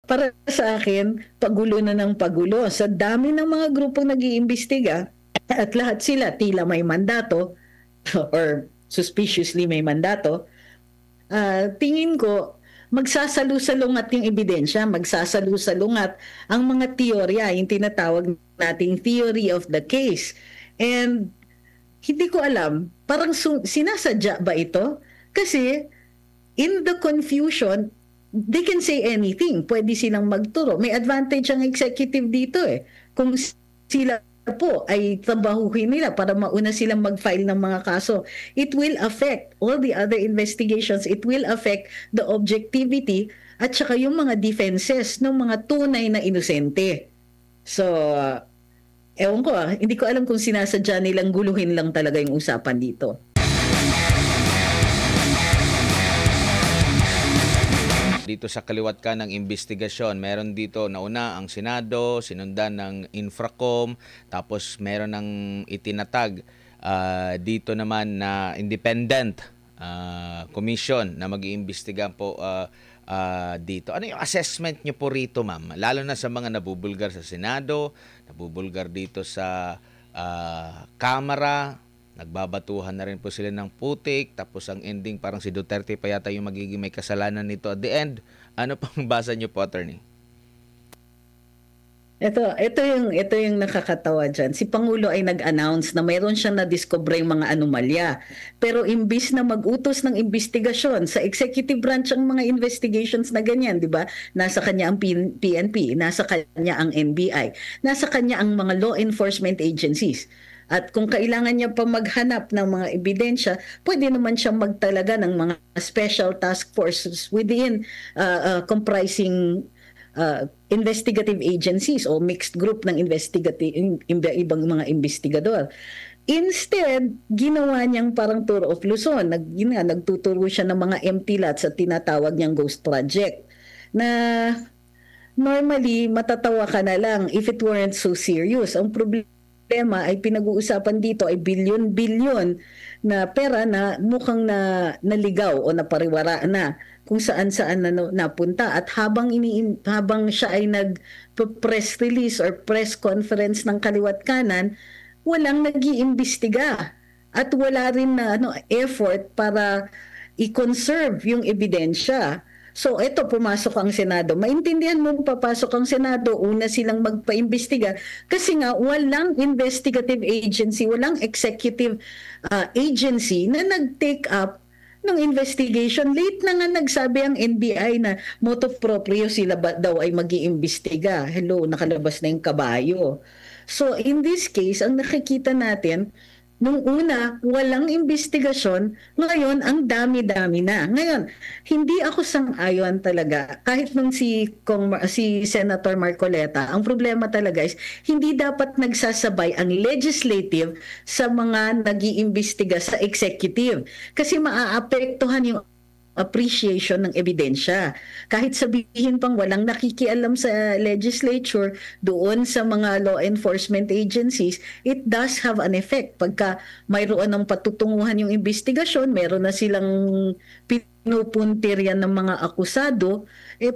para sa akin, pagulo na ng pagulo. Sa dami ng mga grupong nag-iimbestiga at lahat sila tila may mandato or suspiciously may mandato, tingin ko, magsasalu-salungat yung ebidensya, magsasalu-salungat ang mga teorya, yung tinatawag nating theory of the case. And hindi ko alam, parang sinasadya ba ito? Kasi in the confusion, they can say anything. Pwede silang magturo. May advantage ang executive dito eh. Kung sila po ay trabahuhin nila para mauna silang mag-file ng mga kaso, it will affect all the other investigations. It will affect the objectivity at saka yung mga defenses ng mga tunay na inosente. So, ewan ko hindi ko alam kung sinasadya nilang guluhin lang talaga yung usapan dito. Dito sa kaliwat ka ng investigasyon, meron dito nauna ang Senado, sinundan ng Infracom, tapos meron ng itinatag dito naman na independent commission na mag-iimbestiga po dito. Ano yung assessment nyo po rito, ma'am? Lalo na sa mga nabubulgar sa Senado, nabubulgar dito sa Kamara, nagbabatuhan na rin po sila ng putik, tapos ang ending parang si Duterte pa yata yung magiging may kasalanan nito at the end. Ano pang basa nyo po, attorney? Ito yung nakakatawa dyan. Si Pangulo ay nag-announce na mayroon siyang na-discover mga anomalya. Pero imbis na mag-utos ng investigasyon sa executive branch ang mga investigations na ganyan, di ba? Nasa kanya ang PNP, nasa kanya ang NBI, nasa kanya ang mga law enforcement agencies. At kung kailangan niya pa maghanap ng mga ebidensya, pwede naman siyang magtalaga ng mga special task forces within comprising investigative agencies o mixed group ng ibang mga investigador. Instead, ginawa niyang parang tour of Luzon. Nagtuturo siya ng mga empty lots at tinatawag niyang ghost project. Na normally, matatawa ka na lang if it weren't so serious. Ang problema ay pinag-uusapan dito ay bilyon-bilyon na pera na mukhang naligaw o napariwara na kung saan-saan napunta. At habang siya ay nag-press release or press conference ng kaliwat kanan, walang nag-iimbestiga at wala rin na effort para i-conserve yung ebidensya. So ito, pumasok ang Senado. Maintindihan mo, papasok ang Senado, una silang magpa-imbestiga kasi nga walang investigative agency, walang executive agency na nag-take up ng investigation. Late na nga nagsabi ang NBI na motu proprio sila ba daw ay mag-iimbestiga. Hello, nakalabas na yung kabayo. So in this case, ang nakikita natin, nung una, walang investigasyon. Ngayon, ang dami-dami na. Ngayon, hindi ako sang-ayon talaga. Kahit nung si Senator Marcoleta, ang problema talaga is, hindi dapat nagsasabay ang legislative sa mga nag-iimbestiga sa executive. Kasi maaapektuhan yung appreciation ng ebidensya. Kahit sabihin pang walang nakikialam sa legislature doon sa mga law enforcement agencies, it does have an effect. Pagka mayroon ng patutunguhan yung investigasyon, meron na silang pinupuntiryan ng mga akusado,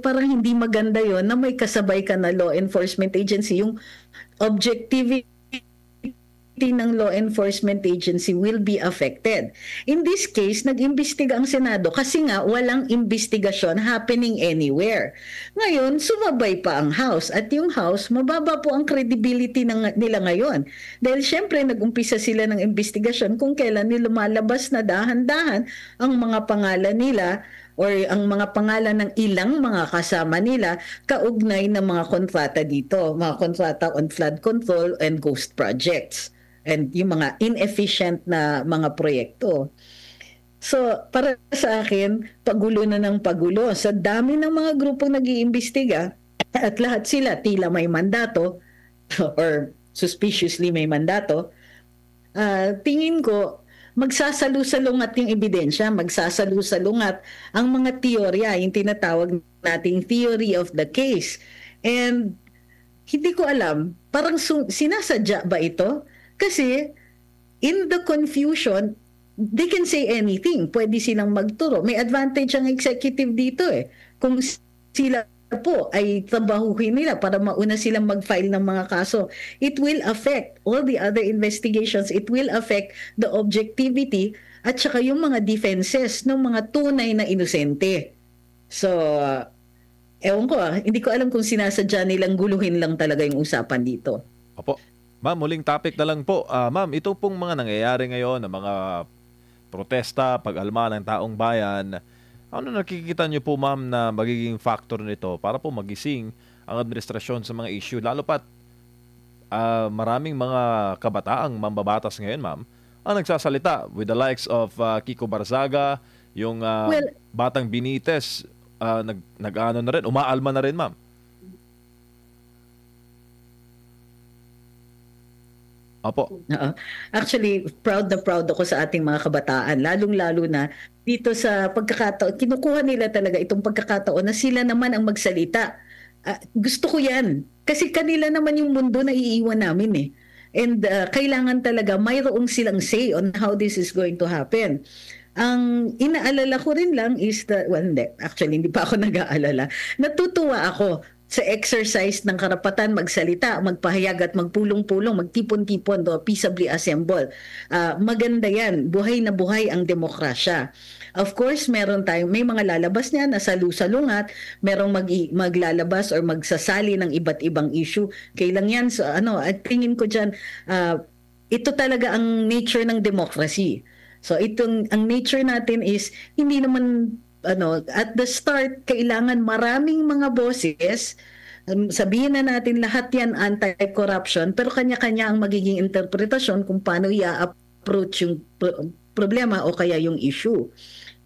parang hindi maganda yon na may kasabay ka na law enforcement agency. Yung objectivity ng law enforcement agency will be affected. In this case, nag-imbestiga ang Senado kasi nga walang investigasyon happening anywhere. Ngayon, sumabay pa ang House at yung House, mababa po ang credibility nila ngayon. Dahil syempre, nag-umpisa sila ng investigasyon kung kailan lumalabas na dahan-dahan ang mga pangalan nila or ang mga pangalan ng ilang mga kasama nila kaugnay ng mga kontrata dito, mga kontrata on flood control and ghost projects. And yung mga inefficient na mga proyekto. So, para sa akin, pagulo na ng pagulo. Sa dami ng mga grupong nag-iimbestiga at lahat sila tila may mandato or suspiciously may mandato, tingin ko, magsasalu-salungat yung ebidensya, magsasalu-salungat ang mga teorya, yung tinatawag nating theory of the case. And hindi ko alam, parang sinasadya ba ito? Kasi in the confusion, they can say anything. Pwede silang magturo. May advantage ang executive dito eh. Kung sila po ay trabahuhin nila para mauna silang mag-file ng mga kaso. It will affect all the other investigations. It will affect the objectivity at saka yung mga defenses ng mga tunay na inosente. So, ewan ko hindi ko alam kung sinasadya nilang guluhin lang talaga yung usapan dito. Opo. Ma'am, muling topic na lang po. Ma'am, ito pong mga nangyayari ngayon na mga protesta, pag-alma ng taong bayan, ano nakikita niyo po, ma'am, na magiging factor nito para po magising ang administrasyon sa mga issue? Lalo pat maraming mga kabataang mambabatas ngayon, ma'am, ang nagsasalita with the likes of Kiko Barzaga, yung Batang Benitez, nag-ano na rin, umaalma na rin, ma'am. Opo. Actually, proud na proud ako sa ating mga kabataan, lalong-lalo na dito sa pagkakataon. Kinukuha nila talaga itong pagkakataon na sila naman ang magsalita. Gusto ko yan. Kasi kanila naman yung mundo na iiwan namin eh. And kailangan talaga mayroong silang say on how this is going to happen. Ang inaalala ko rin lang is that, well, hindi pa ako nag-aalala. Natutuwa ako sa exercise ng karapatan magsalita, magpahayag at magpulong-pulong, magtipon-tipon, peaceably assemble. Maganda yan. Buhay na buhay ang demokrasya. Of course, may mga lalabas niyan na salu-salungat, merong maglalabas or magsasali ng iba't ibang issue. Kailan yan? So, at tingin ko dyan, ito talaga ang nature ng democracy. So, ang nature natin is, hindi naman at the start, kailangan maraming mga boses, sabihin na natin lahat yan anti-corruption, pero kanya-kanya ang magiging interpretasyon kung paano i-approach yung problema o kaya yung issue.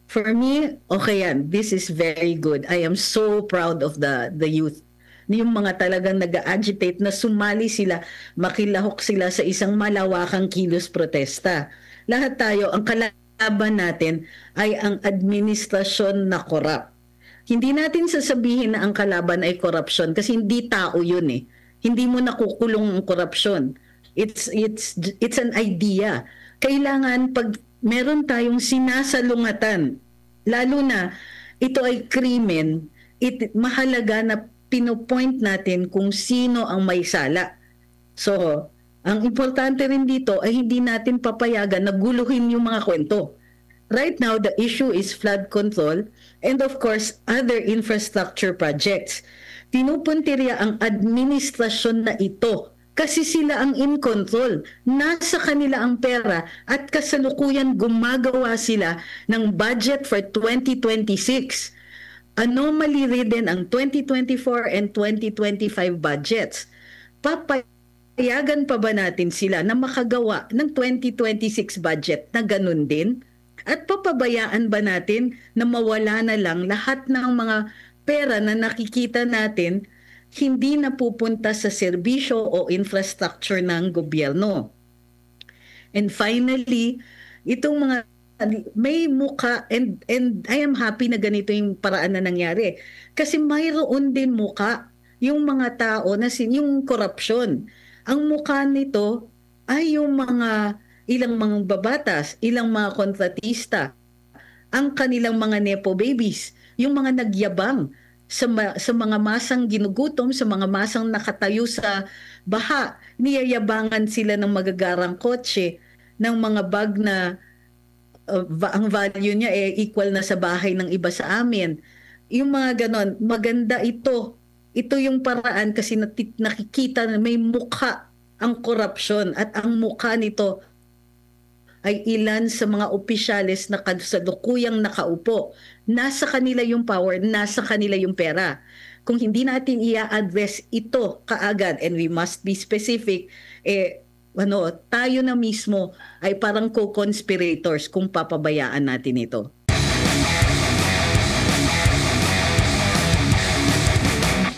For me, okay yan. This is very good. I am so proud of the youth. Yung mga talagang nag-agitate na sumali sila, makilahok sila sa isang malawakang kilos protesta. Lahat tayo, ang kalaban natin ay ang administrasyon na corrupt. Hindi natin sasabihin na ang kalaban ay corruption kasi hindi tao yun eh. Hindi mo nakukulong ang corruption. It's an idea. Kailangan pag meron tayong sinasalungatan, lalo na ito ay krimen, mahalaga na pinopoint natin kung sino ang may sala. So, ang importante rin dito ay hindi natin papayagan na guluhin yung mga kwento. Right now, the issue is flood control and of course, other infrastructure projects. Pinupuntirya ang administrasyon na ito kasi sila ang in control. Nasa kanila ang pera at kasalukuyan gumagawa sila ng budget for 2026. Anomaly rin ang 2024 and 2025 budgets. Papayagan pa ba natin sila na makagawa ng 2026 budget na ganun din? At papabayaan ba natin na mawala na lang lahat ng mga pera na nakikita natin hindi napupunta sa serbisyo o infrastructure ng gobyerno? And finally, itong mga may muka and I am happy na ganito yung paraan na nangyari. Kasi mayroon din muka yung mga tao na yung korupsyon. Ang muka nito ay yung ilang mga babatas, ilang mga kontratista, ang kanilang mga nepo babies, yung mga nagyabang sa mga masang ginugutom, sa mga masang nakatayo sa baha, niyayabangan sila ng magagarang kotse, ng mga bag na ang value niya equal na sa bahay ng iba sa amin. Yung mga ganon, maganda ito. Ito yung paraan kasi nakikita na may mukha ang korupsyon at ang mukha nito ay ilan sa mga opisyales na kasalukuyang nakaupo. Nasa kanila yung power, nasa kanila yung pera. Kung hindi natin i-address ito kaagad, and we must be specific, tayo na mismo ay parang co-conspirators kung papabayaan natin ito.